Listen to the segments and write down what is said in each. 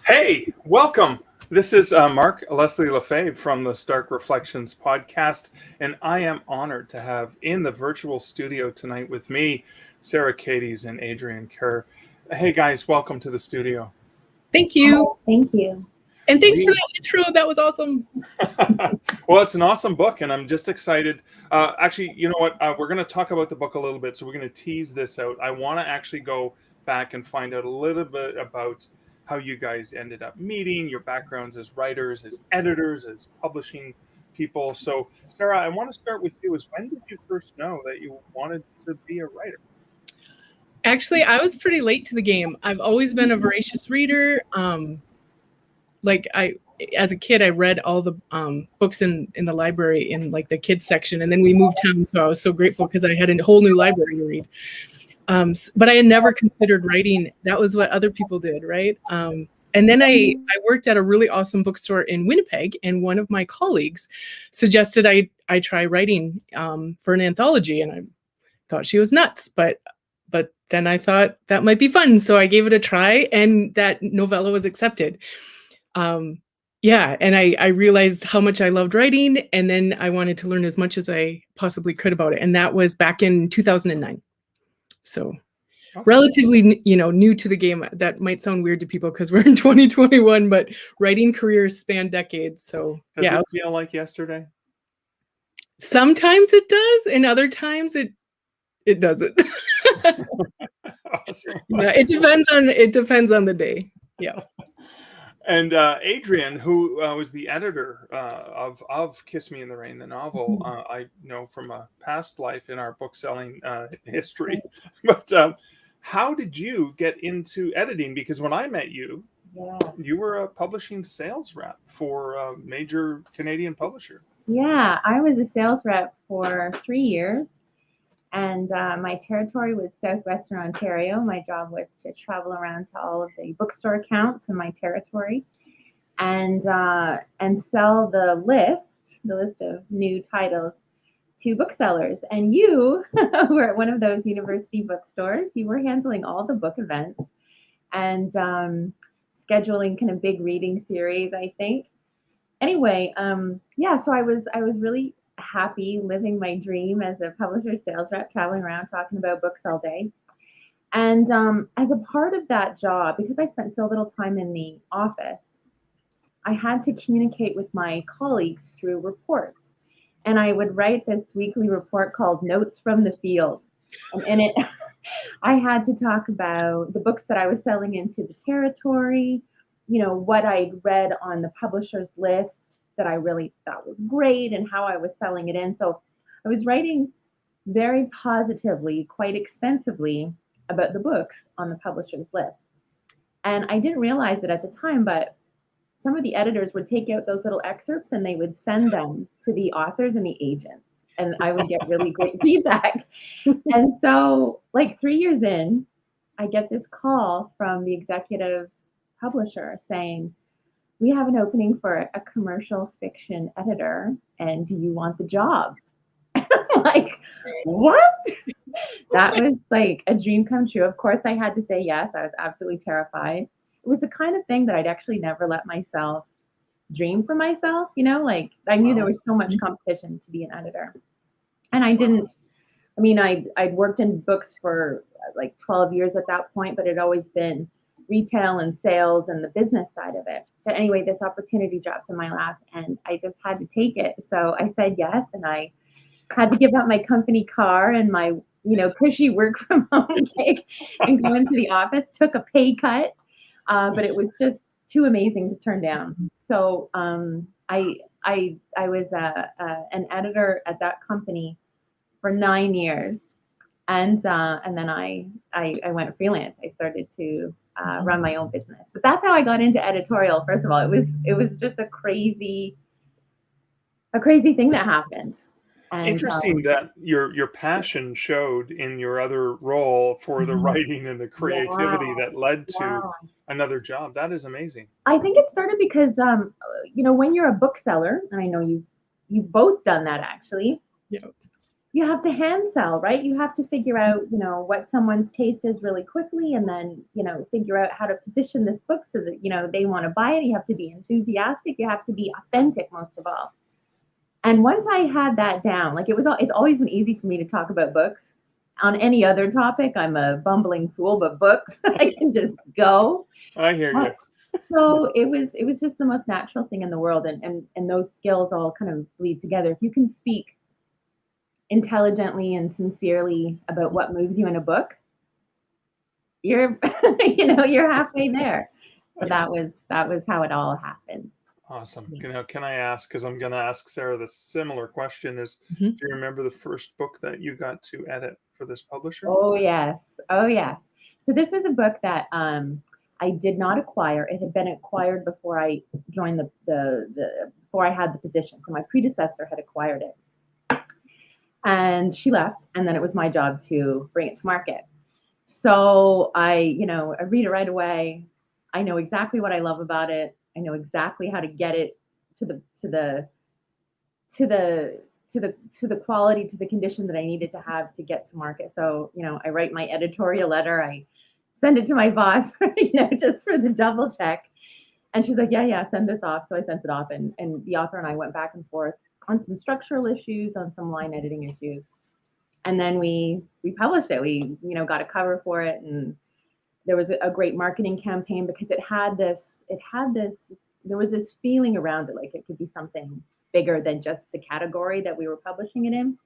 Hey, welcome. This is Mark Leslie Lefebvre from the Stark Reflections podcast, and I am honored to have in the virtual studio tonight with me Sarah Kades and Adrienne Kerr. Hey guys, welcome to the studio. Thank you. Oh, thank you. And thanks for that intro. That was awesome. Well, it's an awesome book, and I'm just excited. Actually, you know what? We're going to talk about the book a little bit, so we're going to tease this out. I want to actually go back and find out a little bit about how you guys ended up meeting, your backgrounds as writers, as editors, as publishing people. So, Sarah, I want to start with you. Is when did you first know that you wanted to be a writer? Actually, I was pretty late to the game. I've always been a voracious reader. As a kid, I read all the books in the library in like the kids section, and then we moved town, so I was so grateful because I had a whole new library to read. But I had never considered writing. That was what other people did, right? And then I worked at a really awesome bookstore in Winnipeg, and one of my colleagues suggested I try writing for an anthology, and I thought she was nuts, but then I thought that might be fun, so I gave it a try, and that novella was accepted. And I realized how much I loved writing, and then I wanted to learn as much as I possibly could about it, and that was back in 2009. So relatively, new to the game. That might sound weird to people because we're in 2021, but writing careers span decades. So Does it feel like yesterday? Sometimes it does, and other times it doesn't. Awesome. Yeah, it depends on the day. Yeah. And Adrian, who was the editor of Kiss Me in the Rain, the novel, I know from a past life in our book selling history. But how did you get into editing? Because when I met you, you were a publishing sales rep for a major Canadian publisher. Yeah, I was a sales rep for 3 years, and my territory was Southwestern Ontario. My job was to travel around to all of the bookstore accounts in my territory and sell the list of new titles to booksellers. And you were at one of those university bookstores. You were handling all the book events and scheduling kind of big reading series, I think. Anyway, so I was really happy living my dream as a publisher sales rep, traveling around talking about books all day. And as a part of that job, because I spent so little time in the office, I had to communicate with my colleagues through reports. And I would write this weekly report called Notes from the Field. And in it, I had to talk about the books that I was selling into the territory, what I'd read on the publisher's list that I really thought was great and how I was selling it in. So I was writing very positively, quite extensively about the books on the publisher's list. And I didn't realize it at the time, but some of the editors would take out those little excerpts and they would send them to the authors and the agents. And I would get really great feedback. And so, like 3 years in, I get this call from the executive publisher saying, "We have an opening for a commercial fiction editor, and do you want the job?" I'm like, what? That was like a dream come true. Of course, I had to say yes. I was absolutely terrified. It was the kind of thing that I'd actually never let myself dream for myself. Like I knew there was so much competition to be an editor. And I didn't, I'd worked in books for like 12 years at that point, but it'd always been retail and sales and the business side of it. But anyway, this opportunity dropped in my lap and I just had to take it. So I said yes, and I had to give up my company car and my, cushy work from home gig and go into the office, took a pay cut, but it was just too amazing to turn down. So I was an editor at that company for 9 years. And then I went freelance. I started to run my own business. But that's how I got into editorial. First of all, it was just a crazy thing that happened. And, interesting that your passion showed in your other role for the writing and the creativity that led to another job. That is amazing. I think it started because when you're a bookseller, and I know you've both done that actually. Yeah. you have to hand sell, right? You have to figure out, what someone's taste is really quickly, and then, figure out how to position this book so that, they want to buy it. You have to be enthusiastic. You have to be authentic, most of all. And once I had that down, like it's always been easy for me to talk about books. On any other topic, I'm a bumbling fool, but books, I can just go. I hear you. So it was just the most natural thing in the world, and those skills all kind of bleed together. If you can speak intelligently and sincerely about what moves you in a book, you're you're halfway there. So that was how it all happened. Awesome. Can I ask, because I'm going to ask Sarah the similar question, is Mhm. do you remember the first book that you got to edit for this publisher? Oh yes. So this was a book that I did not acquire. It had been acquired before I joined before I had the position. So my predecessor had acquired it, and she left, and then it was my job to bring it to market. So I read it right away. I know exactly what I love about it. I know exactly how to get it to the quality, to the condition that I needed to have to get to market. So, I write my editorial letter. I send it to my boss, just for the double check. And she's like, yeah, send this off. So I sent it off, and the author and I went back and forth on some structural issues, on some line editing issues. And then we published it. We, got a cover for it, and there was a great marketing campaign because there was this feeling around it, like it could be something bigger than just the category that we were publishing it in.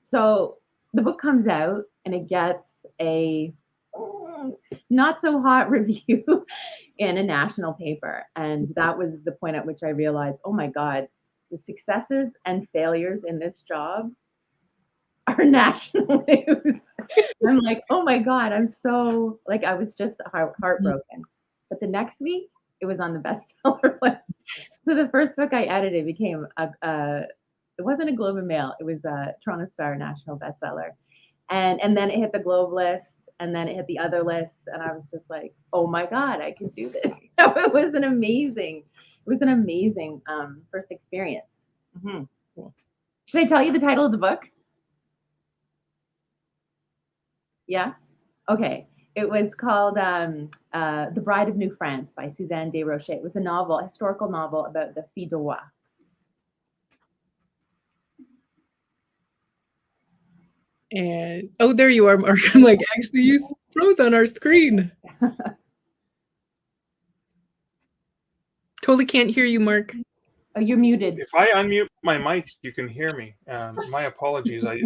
So the book comes out, and it gets a not so hot review in a national paper. And that was the point at which I realized, oh my God, the successes and failures in this job are national news. I'm like, oh my God, I was just heartbroken. But the next week, it was on the bestseller list. So the first book I edited became it wasn't a Globe and Mail, it was a Toronto Star national bestseller. And then it hit the Globe list, and then it hit the other lists, and I was just like, oh my God, I can do this. So it was an amazing first experience. Mm-hmm. Cool. Should I tell you the title of the book? Yeah? Okay. It was called The Bride of New France by Suzanne Desrochers. It was a historical novel about the Filles du Roi. And there you are, Mark. I'm like, actually, you froze on our screen. Totally can't hear you, Mark. Oh, you're muted. If I unmute my mic, you can hear me. My apologies. I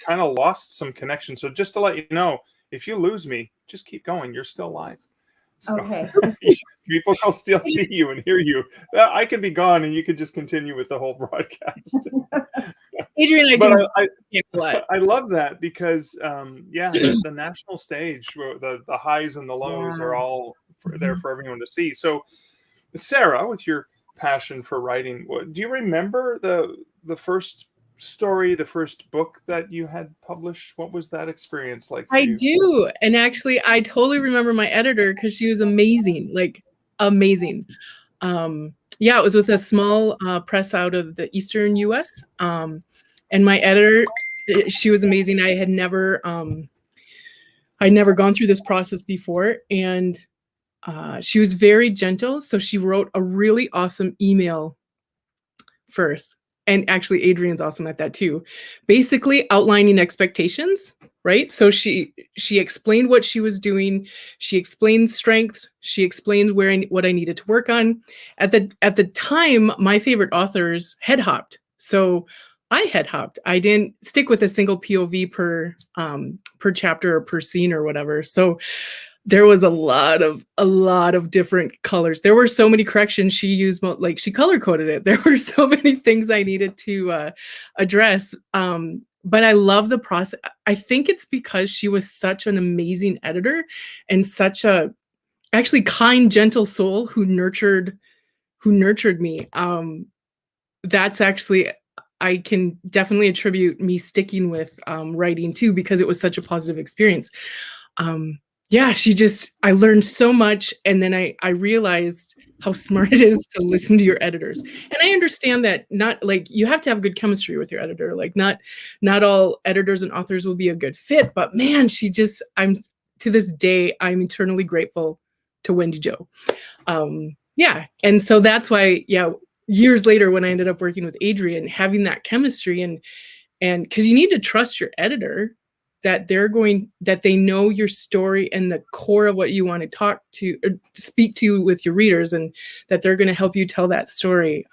kind of lost some connection. So just to let you know, if you lose me, just keep going. You're still live. So Okay. people can still see you and hear you. I could be gone, and you could just continue with the whole broadcast. Adrian, I love that because, the national stage, the highs and the lows are all there for everyone to see. So, Sarah, with your passion for writing, do you remember the first story, the first book that you had published? What was that experience like for you? I do. And actually, I totally remember my editor because she was amazing, like amazing. It was with a small press out of the Eastern US. And my editor, she was amazing. I had never gone through this process before. And she was very gentle. So she wrote a really awesome email first. And actually, Adrian's awesome at that too. Basically outlining expectations, right? So she explained what she was doing. She explained strengths. She explained what I needed to work on. At the time, my favorite authors head hopped. So I head hopped. I didn't stick with a single POV per chapter or per scene or whatever. So there was a lot of different colors. There were so many corrections she used, like she color coded it. There were so many things I needed to address. But I love the process. I think it's because she was such an amazing editor and such a actually kind, gentle soul who nurtured me. That's actually, I can definitely attribute me sticking with writing too, because it was such a positive experience. yeah, I learned so much. And then I realized how smart it is to listen to your editors. And I understand that not like you have to have good chemistry with your editor. Like not all editors and authors will be a good fit, but man, I'm to this day, I'm eternally grateful to Wendy Jo. Yeah. And so that's why, yeah, years later when I ended up working with Adrian, having that chemistry and because you need to trust your editor that they know your story and the core of what you want to talk to or speak to with your readers, and that they're going to help you tell that story.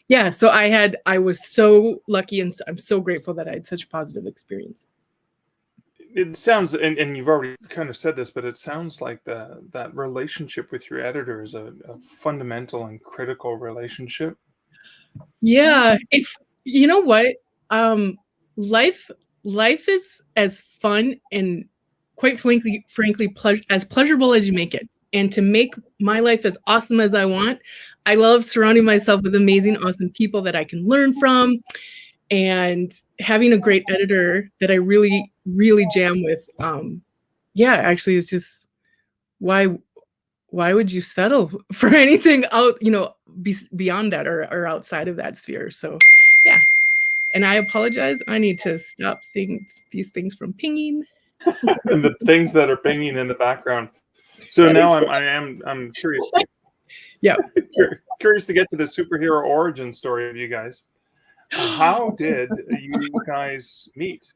Yeah, so I was so lucky, and I'm so grateful that I had such a positive experience. It sounds, and you've already kind of said this, but it sounds like that relationship with your editor is a fundamental and critical relationship. Yeah, if you know what, life is as fun and quite frankly as pleasurable as you make it. And to make my life as awesome as I want, I love surrounding myself with amazing, awesome people that I can learn from, and having a great editor that I really, really jam with. Yeah, actually, it's just why would you settle for anything out, beyond that or outside of that sphere? So, yeah. And I apologize. I need to stop these things from pinging. And the things that are pinging in the background. So That now is- I'm curious. Yeah. Curious to get to the superhero origin story of you guys. How did you guys meet?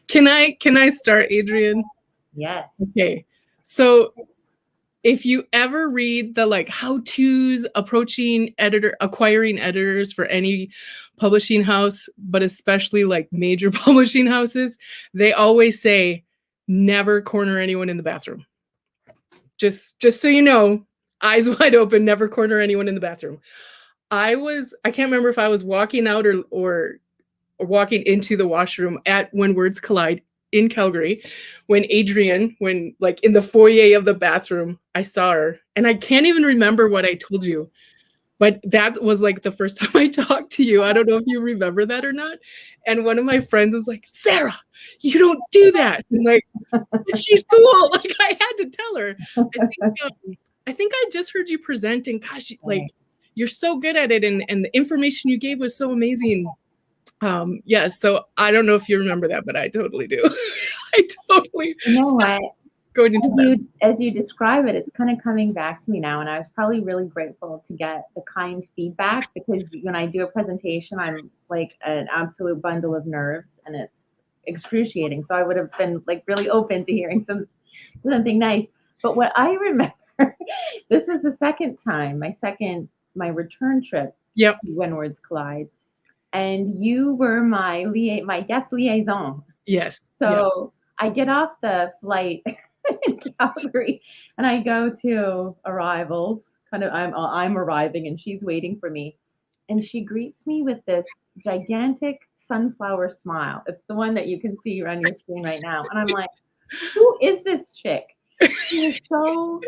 Can I start, Adrian? Yes. Okay. So if you ever read the like how-tos acquiring editors for any publishing house, but especially like major publishing houses, they always say never corner anyone in the bathroom. Just so you know, eyes wide open, never corner anyone in the bathroom. I can't remember if I was walking out or walking into the washroom at When Words Collide in Calgary, when like in the foyer of the bathroom, I saw her. And I can't even remember what I told you, but that was like the first time I talked to you. I don't know if you remember that or not. And one of my friends was like, Sarah, you don't do that. And like, she's cool. Like I had to tell her. I think I just heard you present, and gosh, like you're so good at it, and the information you gave was so amazing. Yeah, so I don't know if you remember that, but I totally do. I totally. You know what? Going into that. As you describe it, it's kind of coming back to me now, and I was probably really grateful to get the kind feedback, because when I do a presentation, I'm like an absolute bundle of nerves, and it's excruciating. So I would have been like really open to hearing something nice. But what I remember, this was the second time, my return trip Yep. to When Words Collide, and you were my guest liaison. Yes. So I get off the flight in Calgary, and I go to arrivals. Kind of, I'm arriving, and she's waiting for me, and she greets me with this gigantic sunflower smile. It's the one that you can see on your screen right now, and I'm like, who is this chick? She is so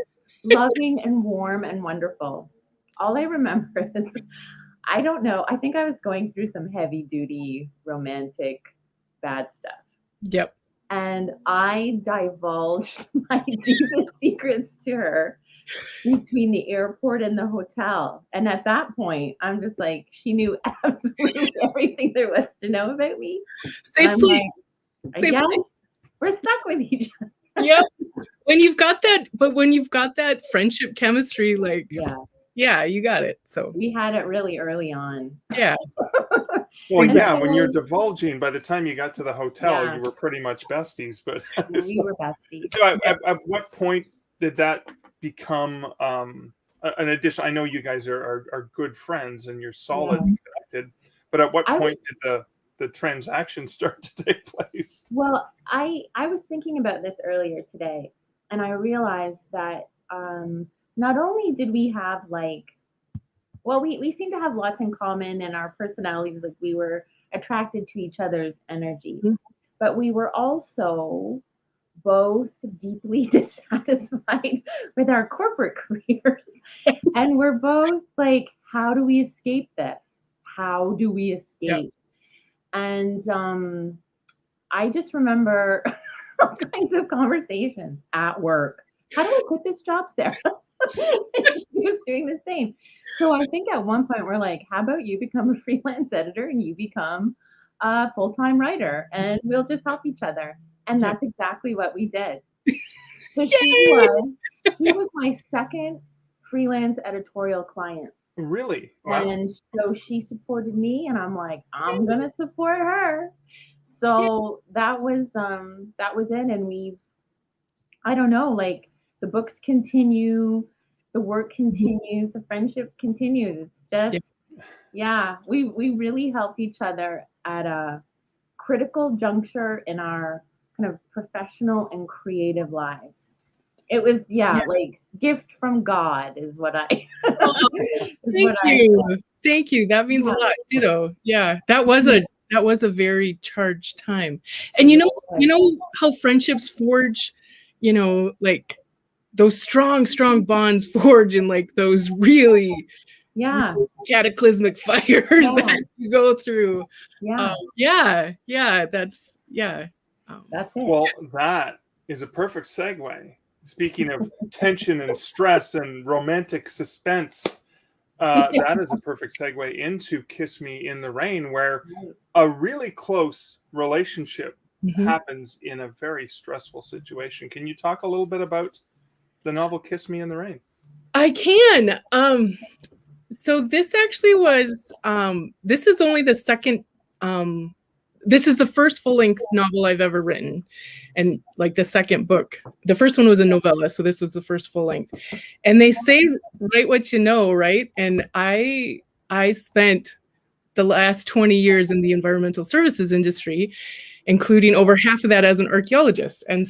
loving and warm and wonderful. All I remember is, I don't know, I think I was going through some heavy duty romantic bad stuff. Yep. And I divulged my deepest secrets to her between the airport and the hotel. And at that point, I'm just like, she knew absolutely everything there was to know about me. Safe place. Like, I guess we're stuck with each other. Yep. When you've got that friendship chemistry, like yeah, you got it. So we had it really early on. Yeah. Well, yeah, when you're divulging, by the time you got to the hotel, you were pretty much besties. But we were besties. So at what point did that become an addition? I know you guys are good friends and you're solid and connected, but at what point did the transaction start to take place? Well, I was thinking about this earlier today, and I realized that not only did we have we seem to have lots in common, and our personalities, like we were attracted to each other's energy, but we were also both deeply dissatisfied with our corporate careers. And we're both like, how do we escape this? How do we escape? And I just remember all kinds of conversations at work. How do I quit this job, Sarah? She was doing the same. So I think at one point we're like, how about you become a freelance editor and you become a full-time writer and we'll just help each other. And that's exactly what we did. So he was my second freelance editorial client. Really? Wow. And so she supported me and I'm like, I'm gonna support her. So that was it. And I don't know, like the books continue, the work continues, the friendship continues. It's just we really help each other at a critical juncture in our kind of professional and creative lives. It was like gift from God is what I Thank you. That means a lot. Ditto. Yeah. That was a very charged time. And you know how friendships forge, like those strong bonds forge in like those really cataclysmic fires that you go through. That's it. Well, that is a perfect segue. Speaking of tension and stress and romantic suspense, that is a perfect segue into Kiss Me in the Rain, where a really close relationship happens in a very stressful situation. Can you talk a little bit about the novel Kiss Me in the Rain? I can. So this actually was, this is only the second, this is the first full-length novel I've ever written, and like the second book. The first one was a novella, so this was the first full-length. And they say, write what you know, right? And I spent the last 20 years in the environmental services industry, including over half of that as an archaeologist. And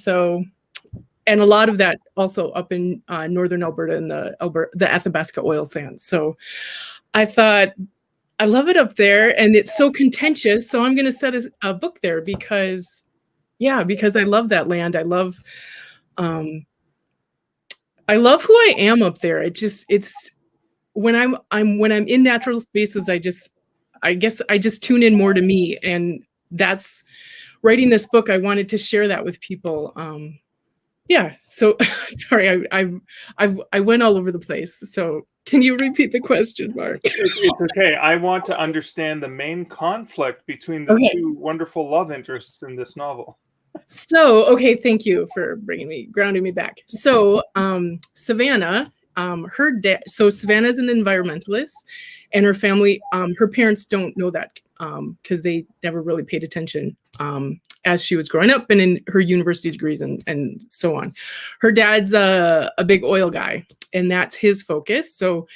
a lot of that also up in northern Alberta in the Athabasca oil sands. So I thought, I love it up there and it's so contentious. So I'm going to set a book there because I love that land. I love who I am up there. It's when I'm in natural spaces, I guess I just tune in more to me. And that's writing this book. I wanted to share that with people. So sorry, I went all over the place. So can you repeat the question, Mark? It's okay. I want to understand the main conflict between the two wonderful love interests in this novel. So, okay, thank you for grounding me back. So, Savannah, her dad, so Savannah's an environmentalist, and her family, her parents don't know that because they never really paid attention as she was growing up and in her university degrees and so on. Her dad's a big oil guy, and that's his focus. So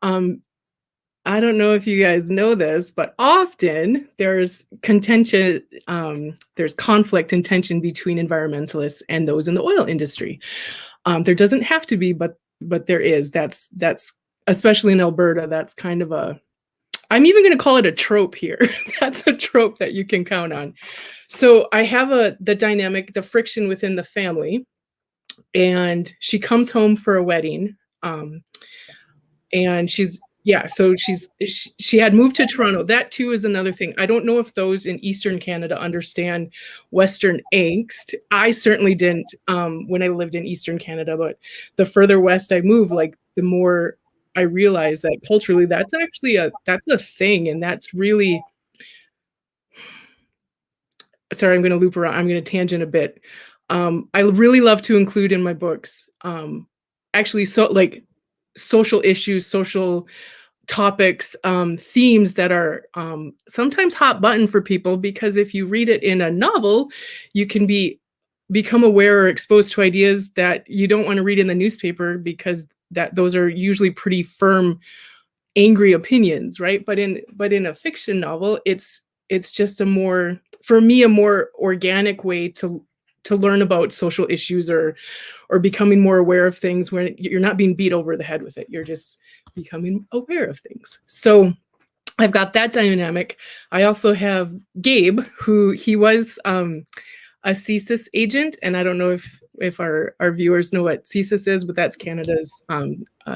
I don't know if you guys know this, but often there's contention, there's conflict and tension between environmentalists and those in the oil industry. There doesn't have to be, but there is. That's especially in Alberta, that's kind of I'm even going to call it a trope here. That's a trope that you can count on. So I have the dynamic, the friction within the family, and she comes home for a wedding, and she had moved to Toronto. That too is another thing. I don't know if those in Eastern Canada understand Western angst. I certainly didn't when I lived in Eastern Canada, but the further west I move, like the more I realized that culturally that's actually a thing, and that's really, sorry, I'm going to loop around. I'm going to tangent a bit. I really love to include in my books actually social issues, social topics, themes that are sometimes hot button for people, because if you read it in a novel, you can become aware or exposed to ideas that you don't want to read in the newspaper, because those are usually pretty firm, angry opinions, right? But in a fiction novel, it's just for me, a more organic way to learn about social issues or becoming more aware of things, where you're not being beat over the head with it. You're just becoming aware of things. So I've got that dynamic. I also have Gabe, who he was a CSIS agent, and I don't know if our viewers know what CSIS is, but that's Canada's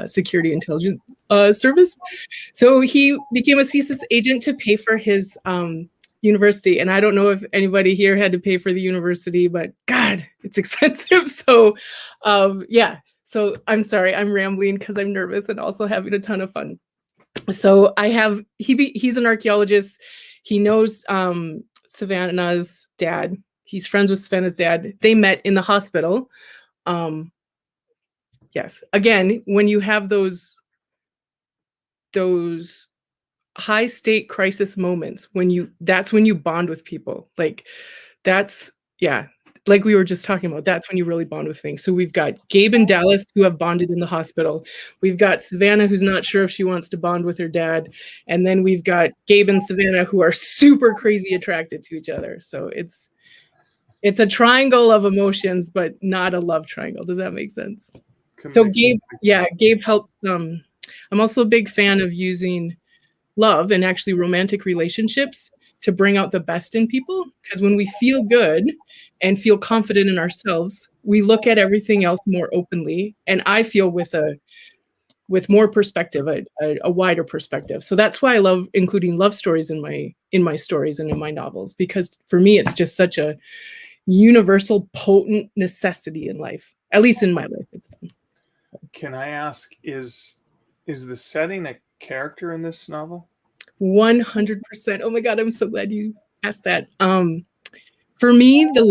security intelligence service. So he became a CSIS agent to pay for his university, and I don't know if anybody here had to pay for the university, but God, it's expensive. So yeah, so I'm sorry, I'm rambling because I'm nervous and also having a ton of fun. So I have, he's an archaeologist. He knows Savannah's dad. He's friends with Savannah's dad. They met in the hospital. Yes, again, when you have those high stake crisis moments, that's when you bond with people. Like that's, yeah, like we were just talking about, that's when you really bond with things. So we've got Gabe and Dallas who have bonded in the hospital. We've got Savannah who's not sure if she wants to bond with her dad. And then we've got Gabe and Savannah who are super crazy attracted to each other. So it's a triangle of emotions, but not a love triangle. Does that make sense? So Gabe, yeah, Gabe helps. I'm also a big fan of using love and actually romantic relationships to bring out the best in people. Because when we feel good and feel confident in ourselves, we look at everything else more openly. And I feel with more perspective, a wider perspective. So that's why I love including love stories in my stories and in my novels, because for me, it's just such a universal, potent necessity in life. At least in my life, it's been. Can I ask, is the setting a character in this novel? 100%. Oh my God, I'm so glad you asked that. For me, the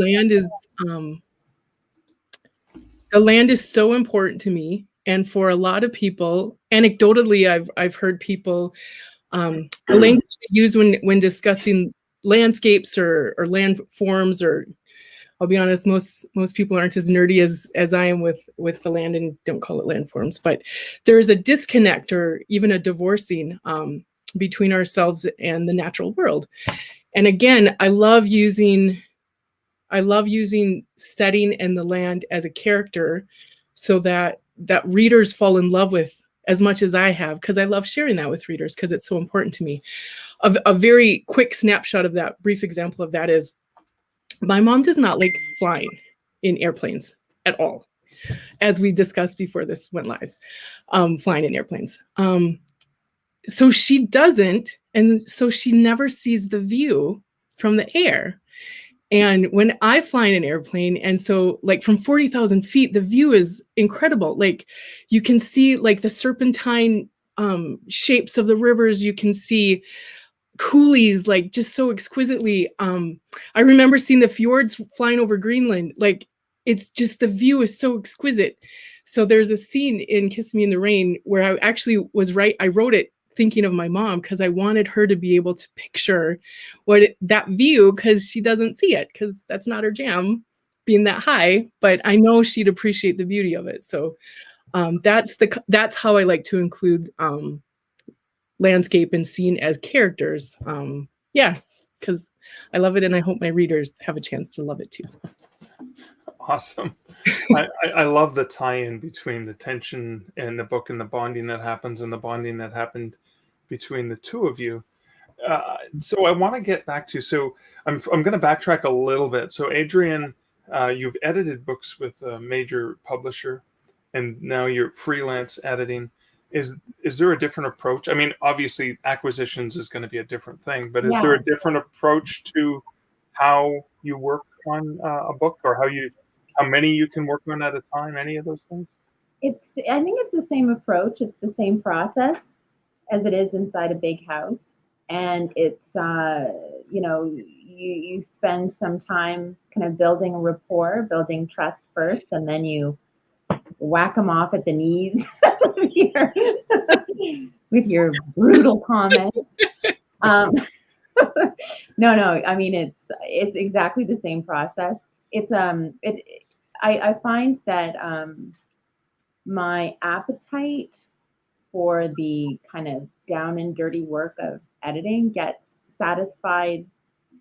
land is so important to me. And for a lot of people, anecdotally, I've heard people, the language they use when discussing landscapes or landforms, or I'll be honest, most people aren't as nerdy as I am with the land and don't call it landforms, but there's a disconnect or even a divorcing between ourselves and the natural world. And again, I love using setting and the land as a character so that readers fall in love with as much as I have, because I love sharing that with readers because it's so important to me. A very quick snapshot of that, brief example of that is, my mom does not like flying in airplanes at all, as we discussed before this went live, flying in airplanes. So she doesn't, and so she never sees the view from the air. And when I fly in an airplane, and so like from 40,000 feet, the view is incredible. Like you can see like the serpentine shapes of the rivers. You can see coulees, like just so exquisitely. I remember seeing the fjords flying over Greenland. Like it's just, the view is so exquisite. So there's a scene in Kiss Me in the Rain where I actually I wrote it thinking of my mom, because I wanted her to be able to picture that view, because she doesn't see it, because that's not her jam, being that high, but I know she'd appreciate the beauty of it. So that's how I like to include landscape and scene as characters. Yeah, because I love it, and I hope my readers have a chance to love it too. Awesome. I love the tie-in between the tension in the book and the bonding that happens, and the bonding that happened between the two of you. So I want to get back to, so I'm going to backtrack a little bit. So Adrian, you've edited books with a major publisher, and now you're freelance editing. Is there a different approach? I mean, obviously acquisitions is going to be a different thing, but is there a different approach to how you work on a book, or how many you can work on at a time? Any of those things? I think it's the same approach. It's the same process as it is inside a big house. And it's, you spend some time kind of building a rapport, building trust first, and then you whack them off at the knees with your brutal comments. No, I mean, it's exactly the same process. I find that my appetite for the kind of down and dirty work of editing gets satisfied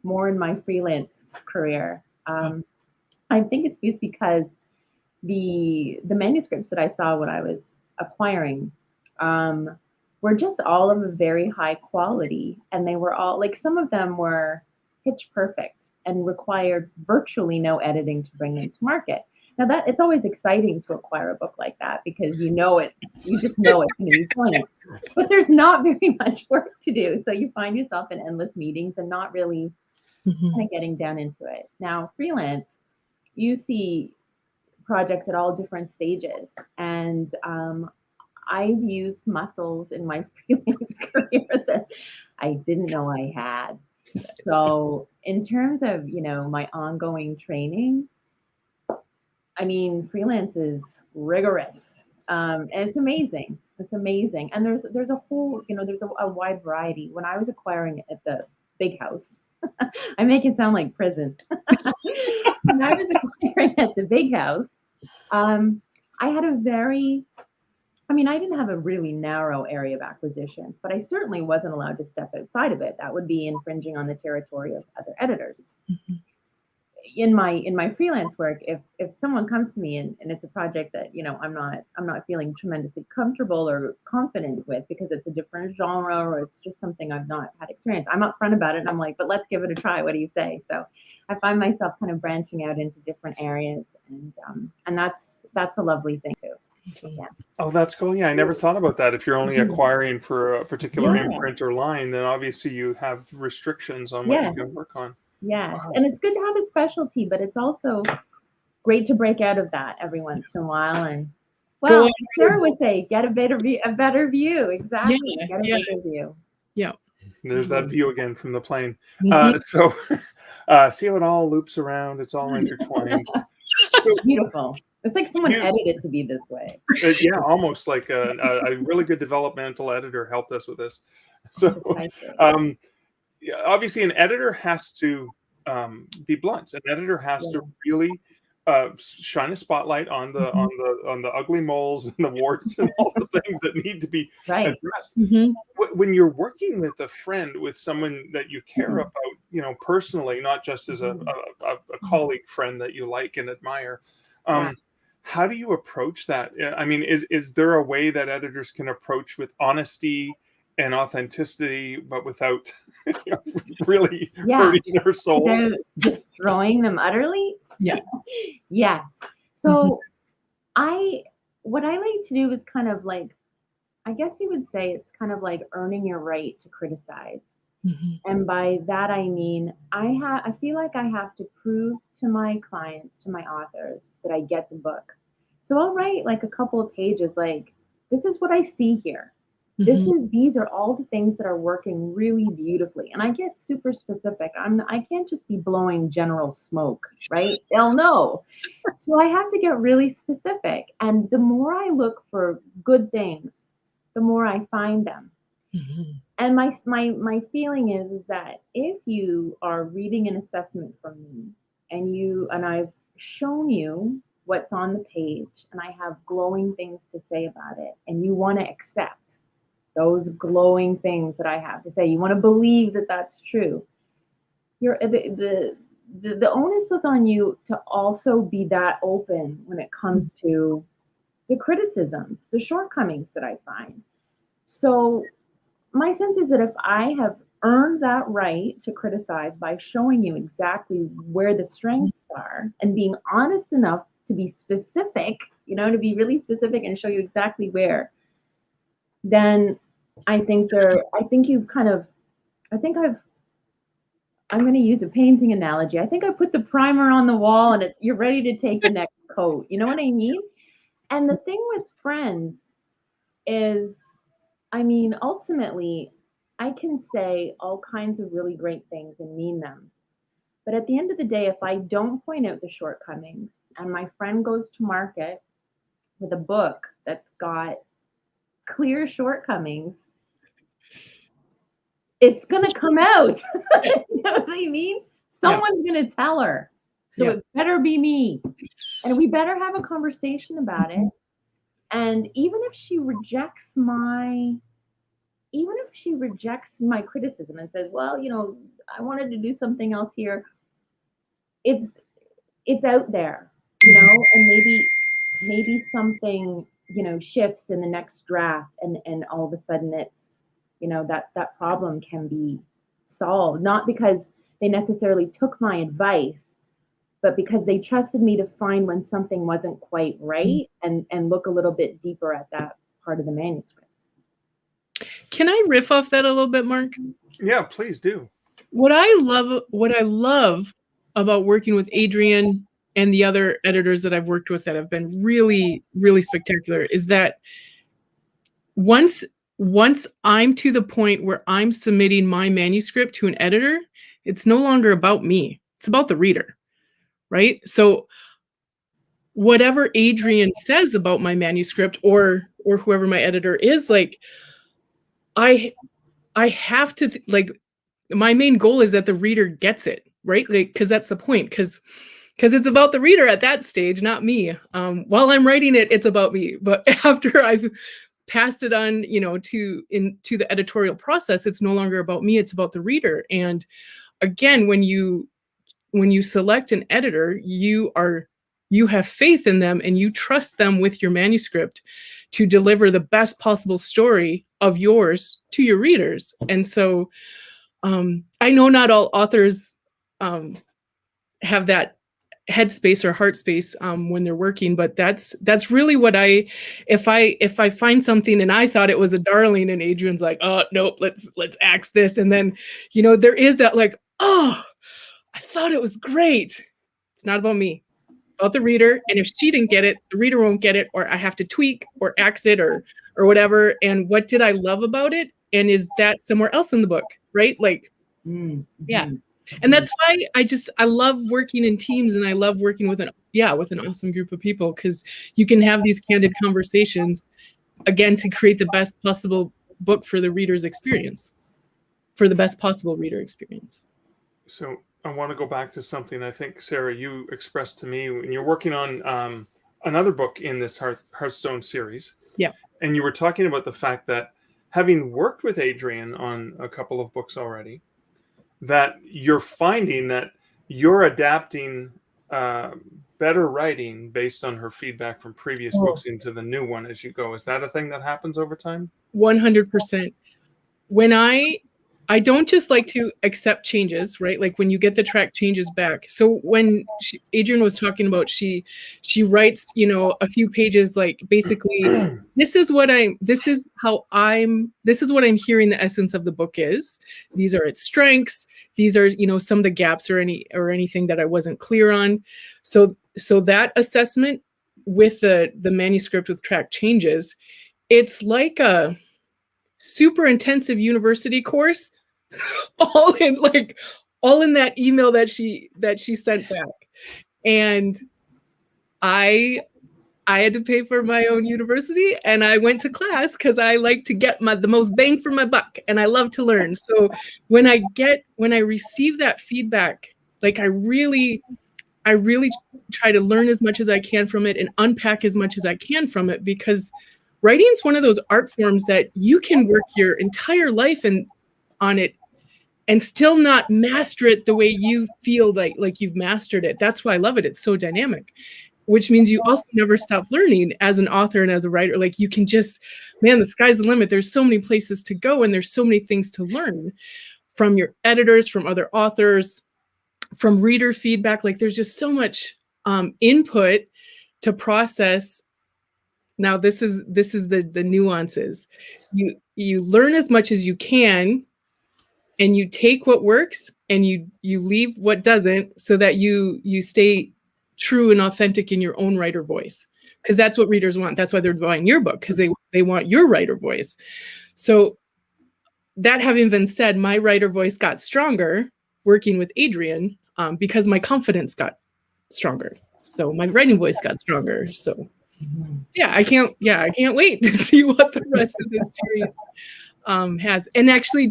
more in my freelance career. I think it's just because the manuscripts that I saw when I was acquiring were just all of a very high quality, and they were all, like, some of them were pitch perfect and required virtually no editing to bring them to market. Now that it's always exciting to acquire a book like that because you just know it's going to be brilliant. But there's not very much work to do. So you find yourself in endless meetings and not really kind of getting down into it. Now, freelance, you see projects at all different stages. And I've used muscles in my freelance career that I didn't know I had. So in terms of, my ongoing training, I mean, freelance is rigorous. And it's amazing. It's amazing. And there's a whole, there's a wide variety. When I was acquiring at the big house, I make it sound like prison. When I was acquiring at the big house, I had I didn't have a really narrow area of acquisition, but I certainly wasn't allowed to step outside of it. That would be infringing on the territory of other editors. In my freelance work, if someone comes to me and it's a project that I'm not feeling tremendously comfortable or confident with because it's a different genre or it's just something I've not had experience, I'm upfront about it and I'm like, but let's give it a try. What do you say? So I find myself kind of branching out into different areas, and that's a lovely thing too. Yeah. Oh, that's cool. Yeah, I never thought about that. If you're only acquiring for a particular imprint or line, then obviously you have restrictions on what you can work on. Yes, and it's good to have a specialty, but it's also great to break out of that every once in a while. And well, Sarah would say, get a better view. Exactly, get a better view. Yeah. There's that view again from the plane. So see how it all loops around. It's all intertwined. So beautiful. It's like someone edited it to be this way. Yeah, almost like a really good developmental editor helped us with this. So obviously an editor has to be blunt. An editor has to really shine a spotlight on the ugly moles and the warts and all the things that need to be addressed. When you're working with a friend, with someone that you care about, personally, not just as a colleague friend that you like and admire, how do you approach that? I mean, is there a way that editors can approach with honesty and authenticity, but without really hurting their souls? Without destroying them utterly? Yeah. Yes. So what I like to do is kind of like, I guess you would say it's kind of like earning your right to criticize. And by that I mean I feel like I have to prove to my clients, to my authors, that I get the book. So I'll write like a couple of pages like, this is what I see here. These are all the things that are working really beautifully. And I get super specific. I can't just be blowing general smoke, right? They'll know. So I have to get really specific. And the more I look for good things, the more I find them. And my feeling is that if you are reading an assessment from me and I've shown you what's on the page and I have glowing things to say about it, and you want to accept those glowing things that I have to say, you want to believe that that's true, the onus is on you to also be that open when it comes to the criticisms, the shortcomings that I find. So my sense is that if I have earned that right to criticize by showing you exactly where the strengths are and being honest enough to be specific, to be really specific and show you exactly where, then I'm going to use a painting analogy. I think I put the primer on the wall and you're ready to take the next coat. You know what I mean? And the thing with friends is, ultimately, I can say all kinds of really great things and mean them. But at the end of the day, if I don't point out the shortcomings and my friend goes to market with a book that's got clear shortcomings, it's going to come out. You know what I mean? Someone's going to tell her. So it better be me. And we better have a conversation about it. And even if she rejects my criticism and says, well, I wanted to do something else here, it's out there, and maybe something, shifts in the next draft and all of a sudden it's, that problem can be solved, not because they necessarily took my advice, but because they trusted me to find when something wasn't quite right and look a little bit deeper at that part of the manuscript. Can I riff off that a little bit, Mark? Yeah, please do. What I love about working with Adrian and the other editors that I've worked with that have been really, really spectacular is that once I'm to the point where I'm submitting my manuscript to an editor, it's no longer about me. It's about the reader, right? So whatever Adrian says about my manuscript or whoever my editor is, like I have to like my main goal is that the reader gets it, right? Like, because that's the point. Because it's about the reader at that stage, not me. While I'm writing it, it's about me. But after I've passed it on, to the editorial process, it's no longer about me. It's about the reader. And again, when you select an editor, you have faith in them and you trust them with your manuscript to deliver the best possible story of yours to your readers. And so I know not all authors have that headspace or heart space when they're working, but that's really what if I find something and I thought it was a darling and Adrian's like, oh nope, let's axe this, and then there is that like, oh, I thought it was great. It's not about me, about the reader. And if she didn't get it, the reader won't get it, or I have to tweak or axe it or whatever. And what did I love about it? And is that somewhere else in the book, right? Like, yeah. And that's why I love working in teams, and I love working with an awesome group of people, because you can have these candid conversations, again, to create the best possible book for the reader's experience, for the best possible reader experience. So I want to go back to something I think, Sarah, you expressed to me when you're working on another book in this Hearthstone series. Yeah. And you were talking about the fact that having worked with Adrian on a couple of books already, that you're finding that you're adapting better writing based on her feedback from previous books into the new one as you go. Is that a thing that happens over time? 100%. When I don't just like to accept changes, right? Like when you get the track changes back. So when Adrian was talking about, she writes, a few pages, like basically, this is what I'm hearing the essence of the book is. These are its strengths. These are, some of the gaps or anything that I wasn't clear on. So that assessment with the manuscript with track changes, it's like a super intensive university course, all in that email that she sent back. And I had to pay for my own university, and I went to class because I like to get the most bang for my buck, and I love to learn. So when I receive that feedback, like I really try to learn as much as I can from it and unpack as much as I can from it, because writing is one of those art forms that you can work your entire life on it and still not master it the way you feel like you've mastered it. That's why I love it. It's so dynamic, which means you also never stop learning as an author and as a writer. Like you can just, man, the sky's the limit. There's so many places to go, and there's so many things to learn from your editors, from other authors, from reader feedback. Like there's just so much input to process. Now this is the nuances. You learn as much as you can, and you take what works and you leave what doesn't, so that you stay true and authentic in your own writer voice, because that's what readers want. That's why they're buying your book, because they want your writer voice. So that having been said, my writer voice got stronger working with Adrian, because my confidence got stronger. So my writing voice got stronger. So I can't wait to see what the rest of this series has. And actually,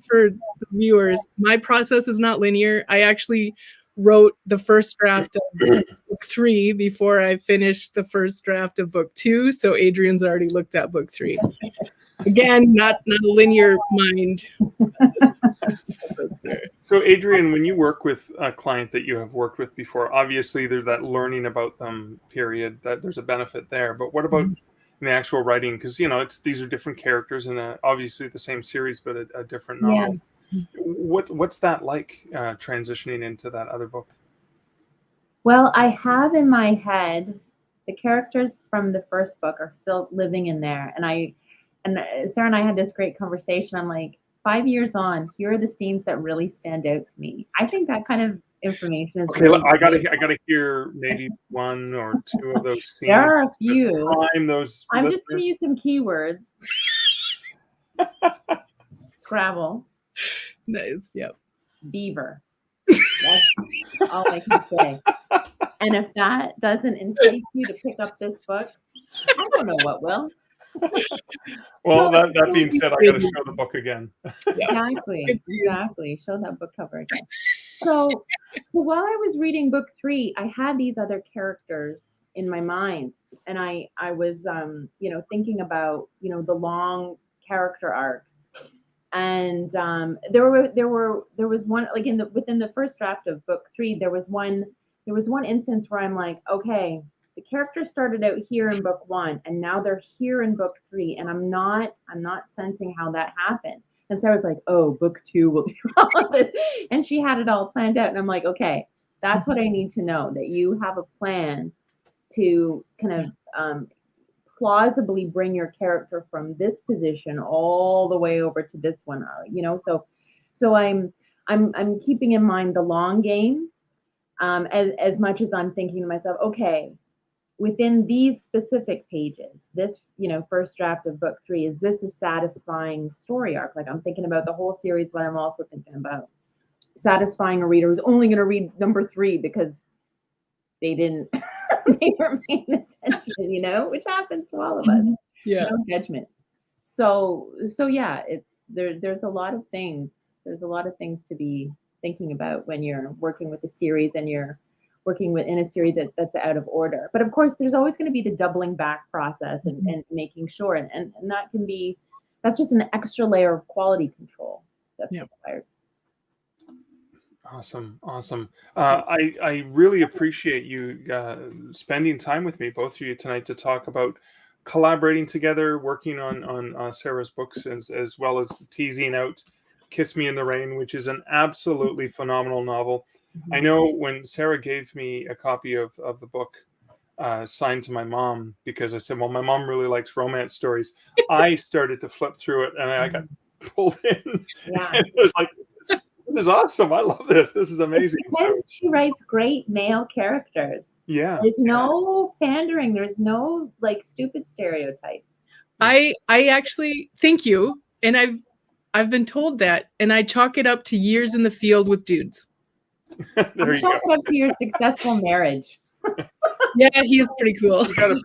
for the viewers, my process is not linear. I actually wrote the first draft of book 3 before I finished the first draft of book 2. So Adrian's already looked at book 3. Again, not a linear mind. So Adrian, when you work with a client that you have worked with before, obviously there's that learning about them period, that there's a benefit there. But what about in the actual writing? Because these are different characters in obviously the same series, but a different novel. Yeah. What's that like, transitioning into that other book? Well, I have in my head the characters from the first book are still living in there, and Sarah and I had this great conversation. I'm like, 5 years on, here are the scenes that really stand out to me. I think that kind of information is Okay, really I great. gotta hear maybe one or two of those scenes. There are a to few. prime those I'm just going to listeners. use some keywords. Scrabble, Nice. Yep. beaver. That's all I can say. And if that doesn't entice you to pick up this book, I don't know what will. Well, So- that being said, I gotta show the book again. Exactly. It's- Exactly. Show that book cover again. So while I was reading book 3, I had these other characters in my mind, and I was thinking about the long character arc, and there was one, like, within the first draft of book 3, there was one instance where I'm like, okay, the characters started out here in book 1, and now they're here in book 3, and I'm not sensing how that happened. And Sarah was like, oh, book 2 will do all of this. And she had it all planned out. And I'm like, okay, that's what I need to know, that you have a plan to kind of plausibly bring your character from this position all the way over to this one. So I'm keeping in mind the long game, as much as I'm thinking to myself, okay, within these specific pages, this, first draft of book 3, is this a satisfying story arc? Like, I'm thinking about the whole series, but I'm also thinking about satisfying a reader who's only going to read number 3 because they didn't they were paying attention, which happens to all of us. Yeah. No judgment. So yeah, there's a lot of things. There's a lot of things to be thinking about when you're working with a series and you're working in a series that's out of order. But of course, there's always going to be the doubling back process and making sure, and that's just an extra layer of quality control that's required. Awesome. I really appreciate you spending time with me, both of you, tonight, to talk about collaborating together, working on Sarah's books, as well as teasing out Kiss Me in the Rain, which is an absolutely phenomenal novel. I know when Sarah gave me a copy of the book signed to my mom, because I said, well, my mom really likes romance stories, I started to flip through it and I got pulled in. Yeah. And it was like, this is awesome. I love this. This is amazing. And she writes great male characters. Yeah. There's no pandering. There's no stupid stereotypes. I actually thank you, and I've been told that, and I chalk it up to years in the field with dudes. There you go. Chalk it up to your successful marriage. Yeah, he's pretty cool. You got a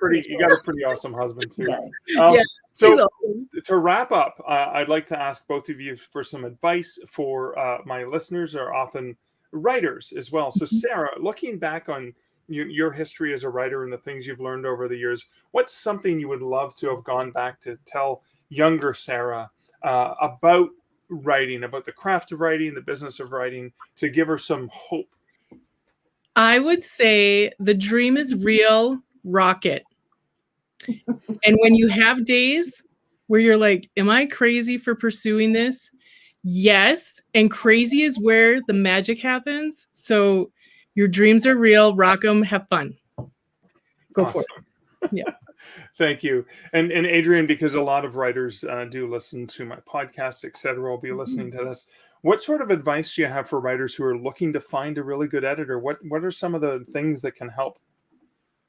pretty awesome husband too. Yeah. So awesome. to wrap up, I'd like to ask both of you for some advice for my listeners are often writers as well. So Sarah, looking back on your history as a writer and the things you've learned over the years, what's something you would love to have gone back to tell younger Sarah about writing, about the craft of writing, the business of writing, to give her some hope? I would say the dream is real, rock it. And when you have days where you're like, am I crazy for pursuing this? Yes. And crazy is where the magic happens. So your dreams are real, rock them, have fun. Go for it. Yeah. Thank you. And Adrian, because a lot of writers do listen to my podcast, etc., will be listening to this. What sort of advice do you have for writers who are looking to find a really good editor? What are some of the things that can help?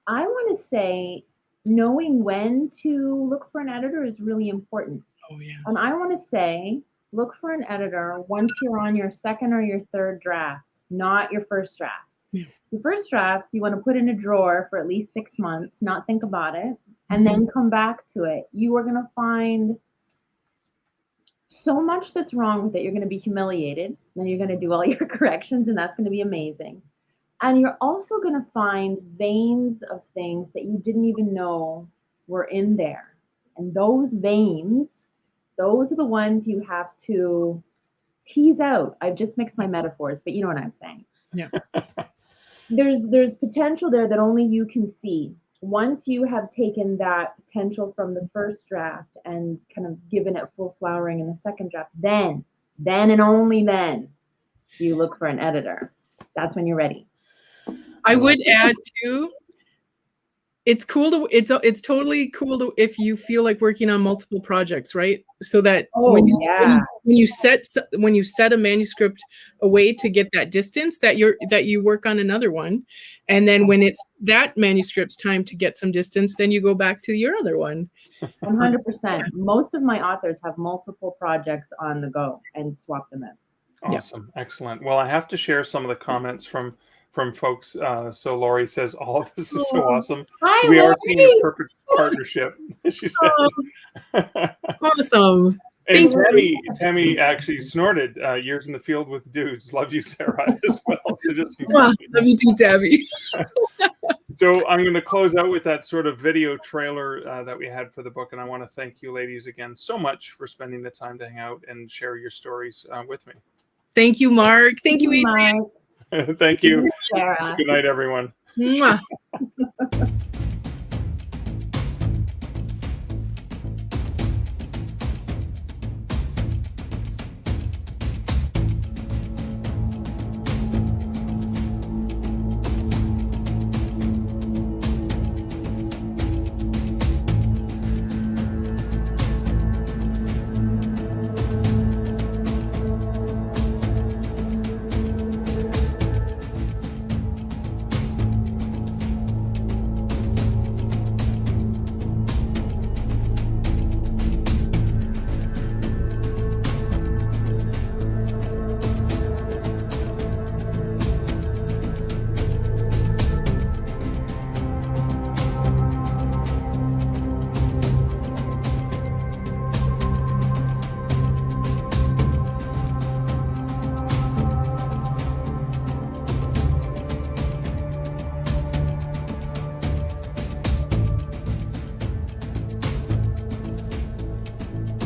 I want to say knowing when to look for an editor is really important. Oh, yeah. And I want to say look for an editor once you're on your second or your third draft, not your first draft. Yeah. Your first draft, you want to put in a drawer for at least 6 months, not think about it, and then come back to it. You are going to find so much that's wrong with it. You're going to be humiliated. Then you're going to do all your corrections, and that's going to be amazing. And you're also going to find veins of things that you didn't even know were in there. And those veins, those are the ones you have to tease out. I've just mixed my metaphors, but you know what I'm saying. Yeah. There's potential there that only you can see. Once you have taken that potential from the first draft and kind of given it full flowering in the second draft, then and only then you look for an editor. That's when you're ready. I would add too, it's cool to it's totally cool to if you feel like working on multiple projects, right? So that when you set a manuscript away to get that distance, that you work on another one, and then when it's that manuscript's time to get some distance, then you go back to your other one. 100%. Most of my authors have multiple projects on the go and swap them in. Awesome. Excellent. Well, I have to share some of the comments from folks. So Lori says, all of this is so awesome. Hi, We Lori. are seeing a perfect partnership, she said. Awesome. And Tammy actually snorted, years in the field with dudes. Love you, Sarah, as well. So just love you too, Tabby. So I'm going to close out with that sort of video trailer that we had for the book. And I want to thank you ladies again so much for spending the time to hang out and share your stories with me. Thank you, Mark. Thank you, Adrian. Thank you. Sarah. Good night, everyone. Mwah.